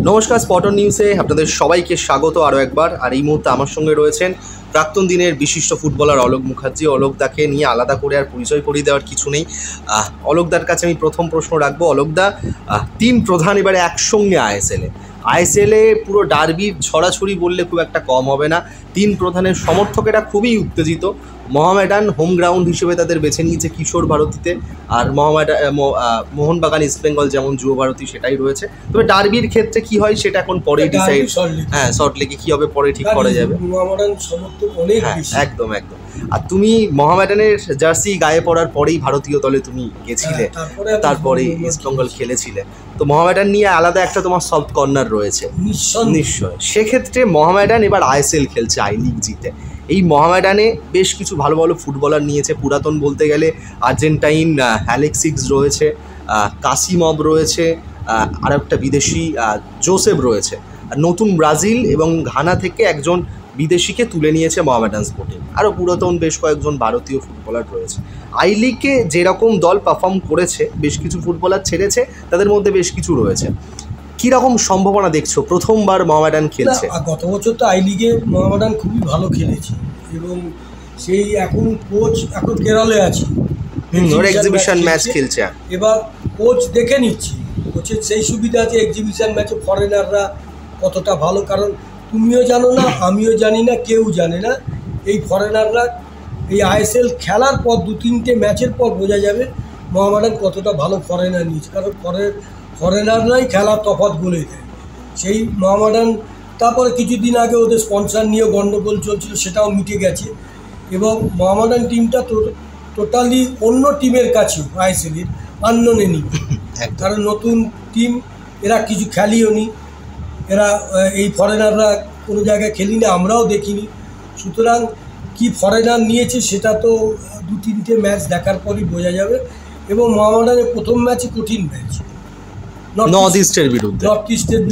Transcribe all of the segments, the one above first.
নমস্কার, স্পটন নিউজে আপনাদের সবাইকে স্বাগত আরও একবার। আর এই মুহূর্তে আমার সঙ্গে রয়েছেন প্রাক্তন দিনের বিশিষ্ট ফুটবলার অলোক মুখার্জি। অলোকদাকে নিয়ে আলাদা করে আর পরিচয় করিয়ে দেওয়ার কিছু নেই। অলোকদার কাছে আমি প্রথম প্রশ্ন রাখবো। অলোকদা, তিন প্রধান এবারে একসঙ্গে আইএসএলে পুরো ডার্বির ছড়াছড়ি বললে খুব একটা কম হবে না। তিন প্রধানের সমর্থকেরা খুবই উত্তেজিত। মোহামেডান হোম গ্রাউন্ড হিসেবে তাদের বেছে নিয়েছে কিশোর ভারতীতে, আর মোহনবাগান ইস্টবেঙ্গল যেমন যুব ভারতী সেটাই রয়েছে। তবে ডার্বির ক্ষেত্রে কি হয় সেটা এখন পরে ডিসাইড, সল্টলেকে কি হবে পরে ঠিক করা যাবে। একদম। আর তুমি মোহামেডানের জার্সি গায়ে পড়ার পরেই ভারতীয় দলে তুমি গেছিলে, তারপরে ইস্টবেঙ্গল খেলেছিলে। তো মোহামেডান নিয়ে আলাদা একটা তোমার সফট কর্নার রয়েছে নিশ্চয়। সেক্ষেত্রে মোহামেডান এবার আইএসএল খেলছে, আই লিগ জিতে। এই মোহামেডানে বেশ কিছু ভালো ভালো ফুটবলার নিয়েছে। পুরাতন বলতে গেলে আর্জেন্টাইন অ্যালেক্সিস রয়েছে, কাসিমভ রয়েছে, আর একটা বিদেশি জোসেফ রয়েছে। আর নতুন ব্রাজিল এবং ঘানা থেকে একজন বিদেশিকে তুলে নিয়েছে মোহামেডান স্পোর্টিং। আরও পুরাতন বেশ কয়েকজন ভারতীয় ফুটবলার রয়েছে। আই লিগে যেরকম দল পারফর্ম করেছে, বেশ কিছু ফুটবলার ছেড়েছে, তাদের মধ্যে বেশ কিছু রয়েছে। কীরকম সম্ভাবনা দেখছো? প্রথমবার মোহামেডান খেলছে। গত বছর তো আই লিগে মোহামেডান খুবই ভালো খেলেছে এবং সেই এখন কেরলে আছে, এক্সিবিশন ম্যাচ খেলছে। এবার কোচ দেখে নিচ্ছি, কোচের সেই সুবিধা আছে এক্সিবিশন ম্যাচে ফরেনাররা কতটা ভালো, কারণ তুমিও জানো না, আমিও জানি না, কেউ জানে না। এই ফরেনাররা এই আইএসএল খেলার পর 2-3টে ম্যাচের পর বোঝা যাবে মোহামেডান কতটা ভালো ফরেনার নিয়েছে, কারণ ফরেনাররাই খেলার তফাৎ বলে দেয়। সেই মোহামেডান তারপরে কিছুদিন আগে ওদের স্পন্সর নিয়ে গণ্ডগোল চলছিল, সেটাও মিটে গেছে এবং মোহামেডান টিমটা টোটালি অন্য টিমের কাছেও আইএসএলের আননোনে নি, কারণ নতুন টিম, এরা কিছু খেলিও নি, এরা এই ফরেনাররা কোনো জায়গায় খেলিনি, আমরাও দেখিনি। সুতরাং কি ফরেনার নিয়েছে সেটা তো 2-3টে ম্যাচ দেখার পরই বোঝা যাবে। এবং মোহামেডানের প্রথম ম্যাচই কঠিন ম্যাচ, নর্থ ইস্টের বিরুদ্ধে,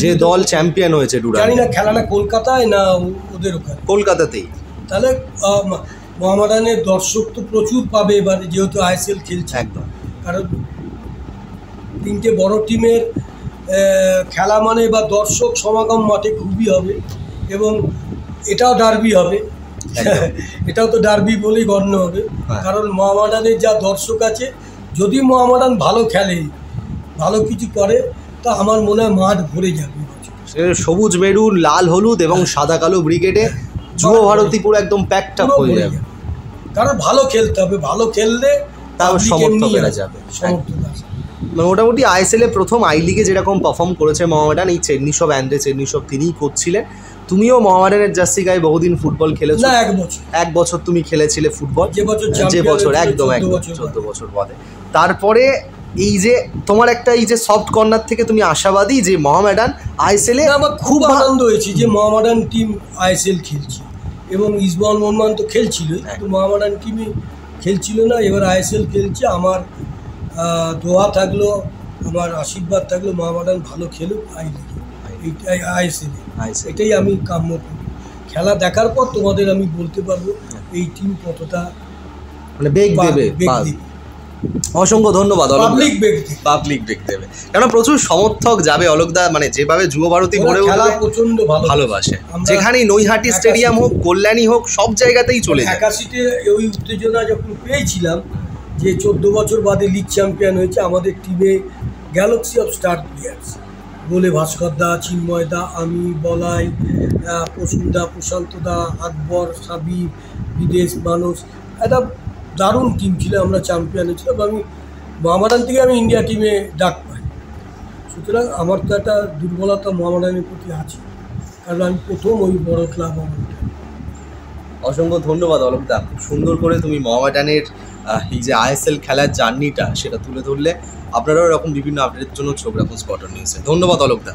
যে দল চ্যাম্পিয়ন হয়েছে। জানি না খেলাটা কলকাতায় না ওদের ওখানে, কলকাতাতেই। তাহলে মোহামেডানের দর্শক তো প্রচুর পাবে এবারে, যেহেতু আইএসএল খেলছে। একদম, কারণ 3টে বড় টিমের খেলা মানে বা দর্শক সমাগম মাঠে খুবই হবে এবং এটাও ডার্বি হবে। এটাও তো ডার্বি বলেই গণ্য হবে, কারণ মোহামেডানের যা দর্শক আছে, যদি মোহামেডান ভালো খেলে, ভালো কিছু করে, তা আমার মনে হয় মাঠ ভরে যাবে। সবুজ মেরুন, লাল হলুদ এবং সাদা কালো ব্রিগেডে যুব ভারতী পুরো একদম প্যাকড আপ হয়ে যাবে। কারণ ভালো খেলতে হবে, ভালো খেললে তাও সমর্থকেরা যাবে। মোটামুটি আইএসএলে প্রথম আই লিগে যেরকম পারফর্ম করেছে মোহামেডান, এই চেন্নিসব তিনিই করছিলেন। তুমিও মোহামেডানের জার্সি গায়ে বহুদিন ফুটবল খেলেছো। না, 1 বছর তুমি খেলেছিলে ফুটবল, যে বছর একদম 14 বছর বাদে। তারপরে এই যে তোমার একটা এই যে সফট কর্নার থেকে তুমি আশাবাদী যে মোহামেডান আইএসএলে। আমার খুব আনন্দ হয়েছে যে মোহামেডান টিম আইএসএল খেলছে এবং ইস্টবেঙ্গল মোহনবাগান তো খেলছিল, কিন্তু মোহামেডান টিমই খেলছিল না। এবার আইএসএল খেলছে। আমার দোয়া থাকলো, আমার আশীর্বাদ থাকলো মোহামেডান ভালো খেলুক আই লিগে, আইএসএলে। এটাই আমি কাম্য করি। খেলা দেখার পর তোমাদের আমি বলতে পারবো এই টিম কতটা মানে বেগ দেবে। অসংখ্য ধন্যবাদ। পাবলিক বেগ দেবে, কারণ প্রচুর সমর্থক যাবে। অলোকদা মানে যেভাবে যুব ভারতী গড়ে উঠবে, প্রচন্ড ভালোবাসে। যেখানেই নৈহাটি স্টেডিয়াম হোক, কল্যাণী হোক, সব জায়গাতেই চলে যায়। 81-তে ওই উত্তেজনা যখন পেয়েছিলাম যে 14 বছর বাদে লিগ চ্যাম্পিয়ন হয়েছে, আমাদের টিমে গ্যালাক্সি অফ স্টার প্লেয়ার্স বলে ভাস্করদা, চিন্ময়দা, আমি, বলাই, প্রসূনদা, প্রশান্তদা, আকবর, সাবির, বিদেশ মানুষ, একটা দারুণ টিম ছিল। আমরা চ্যাম্পিয়ন হয়েছিলাম। আমি মোহামেডান থেকে আমি ইন্ডিয়া টিমে ডাক পাই। সুতরাং আমার তো একটা দুর্বলতা মোহামেডানের প্রতি আছে, কারণ আমি প্রথম ওই বড় ক্লাব মোহামেডান। অসংখ্য ধন্যবাদ অলোকদা। খুব সুন্দর করে তুমি মোহামেডানের এই যে আইএসএল খেলার জার্নিটা সেটা তুলে ধরলে। আপনারাও এরকম বিভিন্ন আপডেটের জন্য চোখ রাখুন স্পটন নিউজে। ধন্যবাদ অলোকদা।